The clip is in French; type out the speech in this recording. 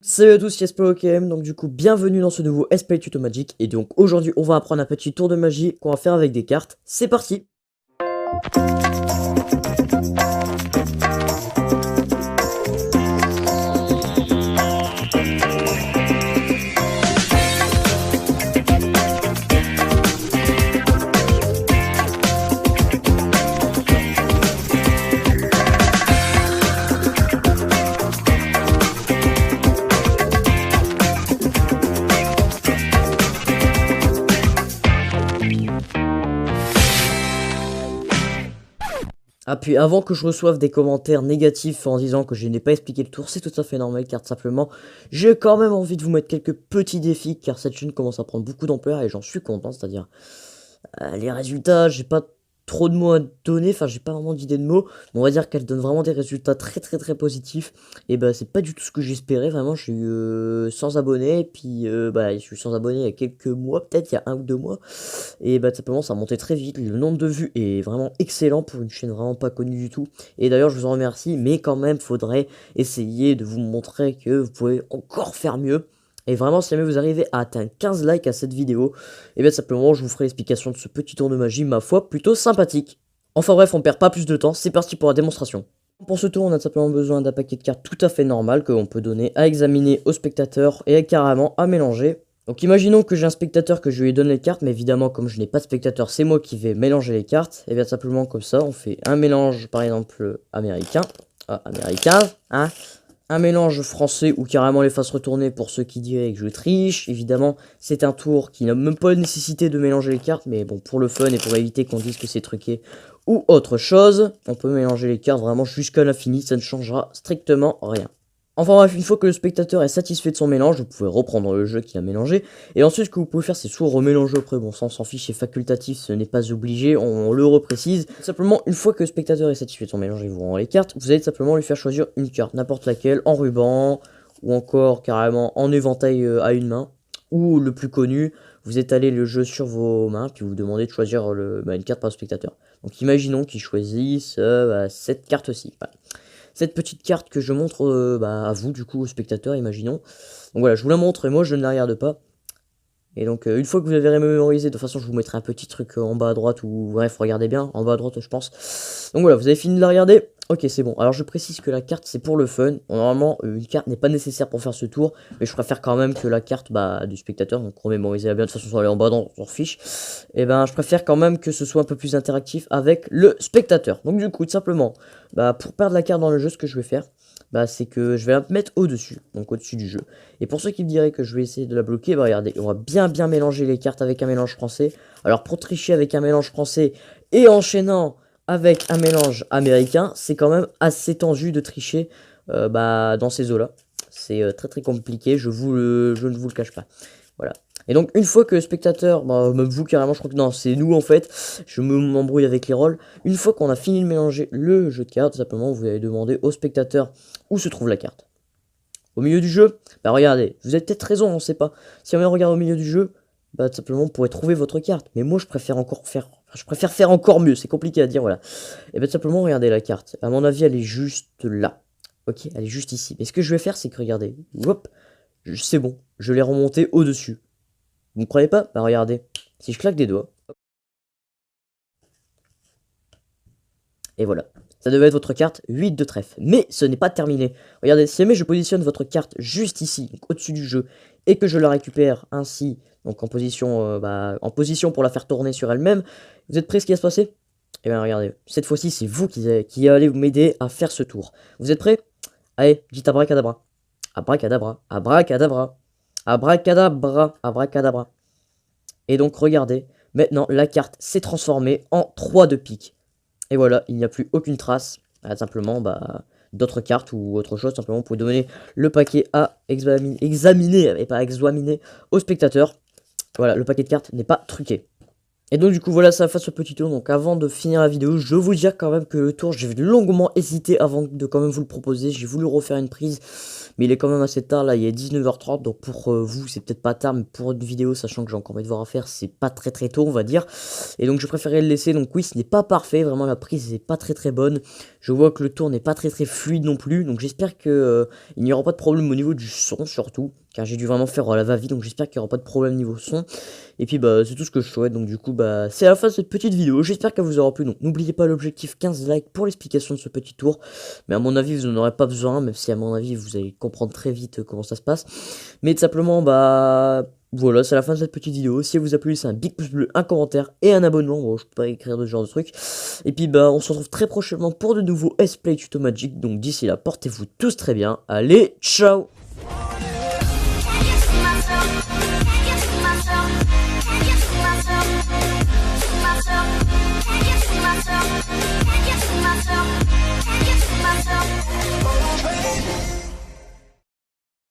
Salut à tous, c'est SPOKM, donc du coup bienvenue dans ce nouveau SP Tuto Magic, et donc aujourd'hui on va apprendre un petit tour de magie qu'on va faire avec des cartes, c'est parti. Ah puis avant que je reçoive des commentaires négatifs en disant que je n'ai pas expliqué le tour, c'est tout à fait normal car simplement j'ai quand même envie de vous mettre quelques petits défis car cette chaîne commence à prendre beaucoup d'ampleur et j'en suis content, c'est-à-dire les résultats, j'ai pas trop de mots à donner, enfin j'ai pas vraiment d'idée de mots, mais on va dire qu'elle donne vraiment des résultats très positifs, et bah c'est pas du tout ce que j'espérais, vraiment. J'ai eu 100 abonnés, et puis bah je suis 100 abonnés il y a quelques mois, peut-être il y a 1 ou 2 mois, et bah tout simplement ça a monté très vite, le nombre de vues est vraiment excellent pour une chaîne vraiment pas connue du tout, et d'ailleurs je vous en remercie, mais quand même faudrait essayer de vous montrer que vous pouvez encore faire mieux. Et vraiment, si jamais vous arrivez à atteindre 15 likes à cette vidéo, et bien simplement je vous ferai l'explication de ce petit tour de magie, ma foi, plutôt sympathique. Enfin bref, on perd pas plus de temps, c'est parti pour la démonstration. Pour ce tour, on a simplement besoin d'un paquet de cartes tout à fait normal que l'on peut donner à examiner au spectateur et carrément à mélanger. Donc imaginons que j'ai un spectateur que je lui donne les cartes, mais évidemment comme je n'ai pas de spectateur, c'est moi qui vais mélanger les cartes. Et bien simplement comme ça, on fait un mélange par exemple américain, hein, un mélange français ou carrément les faces retournées pour ceux qui diraient que je triche. Évidemment, c'est un tour qui n'a même pas nécessité de mélanger les cartes, mais bon, pour le fun et pour éviter qu'on dise que c'est truqué ou autre chose, on peut mélanger les cartes vraiment jusqu'à l'infini, ça ne changera strictement rien. Enfin bref, une fois que le spectateur est satisfait de son mélange, vous pouvez reprendre le jeu qu'il a mélangé, et ensuite ce que vous pouvez faire c'est soit remélanger après, bon ça on s'en fiche, c'est facultatif, ce n'est pas obligé, on le reprécise. Simplement, une fois que le spectateur est satisfait de son mélange et vous rend les cartes, vous allez simplement lui faire choisir une carte, n'importe laquelle, en ruban, ou encore carrément en éventail à une main, ou le plus connu, vous étalez le jeu sur vos mains, puis vous demandez de choisir une carte par le spectateur. Donc imaginons qu'il choisisse cette carte-ci. Voilà. Cette petite carte que je montre à vous, du coup, au spectateur, imaginons. Donc voilà, je vous la montre et moi, je ne la regarde pas. Et donc, une fois que vous avez mémorisé, de toute façon, je vous mettrai un petit truc en bas à droite, ou bref, regardez bien, en bas à droite, je pense. Donc voilà, vous avez fini de la regarder. Ok, c'est bon. Alors, je précise que la carte, c'est pour le fun. Normalement, une carte n'est pas nécessaire pour faire ce tour, mais je préfère quand même que la carte du spectateur, donc remémorisez-la bien, de toute façon, elle est en bas, on s'en fiche. Et ben, je préfère quand même que ce soit un peu plus interactif avec le spectateur. Donc, du coup, tout simplement, pour perdre la carte dans le jeu, ce que je vais faire, c'est que je vais la mettre au-dessus, donc au-dessus du jeu. Et pour ceux qui me diraient que je vais essayer de la bloquer, regardez, on va bien mélanger les cartes avec un mélange français. Alors pour tricher avec un mélange français et enchaînant avec un mélange américain, c'est quand même assez tendu de tricher dans ces eaux-là. C'est très compliqué, je ne vous le cache pas. Voilà. Et donc une fois que le spectateur, même vous carrément, je crois que non, c'est nous en fait, je m'embrouille avec les rôles. Une fois qu'on a fini de mélanger le jeu de cartes, simplement vous allez demander au spectateur où se trouve la carte. Au milieu du jeu, regardez, vous avez peut-être raison, on sait pas. Si on regarde au milieu du jeu, tout simplement vous pourrez trouver votre carte. Mais moi je préfère faire encore mieux, c'est compliqué à dire, voilà. Et tout simplement regardez la carte. À mon avis, elle est juste là. Ok, elle est juste ici. Mais ce que je vais faire, c'est que regardez, hop, c'est bon, je l'ai remonté au-dessus. Vous ne croyez pas? Regardez, si je claque des doigts, et voilà. Ça devait être votre carte 8 de trèfle. Mais ce n'est pas terminé. Regardez, si jamais je positionne votre carte juste ici, au-dessus du jeu, et que je la récupère ainsi, donc en position pour la faire tourner sur elle-même, vous êtes prêts à ce qui va se passer? Eh bien regardez, cette fois-ci c'est vous qui allez m'aider à faire ce tour. Vous êtes prêts? Allez, dites abracadabra. Abracadabra, abracadabra, abracadabra, abracadabra. Et donc regardez, maintenant la carte s'est transformée en 3 de pique. Et voilà, il n'y a plus aucune trace, simplement d'autres cartes ou autre chose. Simplement, vous pouvez donner le paquet à examiner et pas examiner au spectateur. Voilà, le paquet de cartes n'est pas truqué. Et donc du coup voilà, ça fait ce petit tour. Donc avant de finir la vidéo, je veux vous dire quand même que le tour, j'ai longuement hésité avant de quand même vous le proposer. J'ai voulu refaire une prise, mais il est quand même assez tard, là il est 19h30, donc pour vous c'est peut-être pas tard, mais pour une vidéo, sachant que j'ai encore mes devoirs à faire, c'est pas très très tôt on va dire, et donc je préférais le laisser. Donc oui, ce n'est pas parfait, vraiment la prise n'est pas très très bonne, je vois que le tour n'est pas très très fluide non plus, donc j'espère que il n'y aura pas de problème au niveau du son surtout, car j'ai dû vraiment faire à la va-vite, donc j'espère qu'il n'y aura pas de problème niveau son. Et puis bah c'est tout ce que je souhaite, donc du coup bah c'est la fin de cette petite vidéo, j'espère qu'elle vous aura plu. Donc n'oubliez pas l'objectif 15 likes pour l'explication de ce petit tour, mais à mon avis vous n'en aurez pas besoin, même si à mon avis vous allez comprendre très vite comment ça se passe. Mais tout simplement bah voilà, c'est la fin de cette petite vidéo. Si elle vous a plu, laissez un big pouce bleu, un commentaire et un abonnement. Bon, je peux pas écrire de ce genre de trucs. Et puis bah on se retrouve très prochainement pour de nouveaux S-Play Tuto Magic. Donc d'ici là, portez-vous tous très bien. Allez, ciao!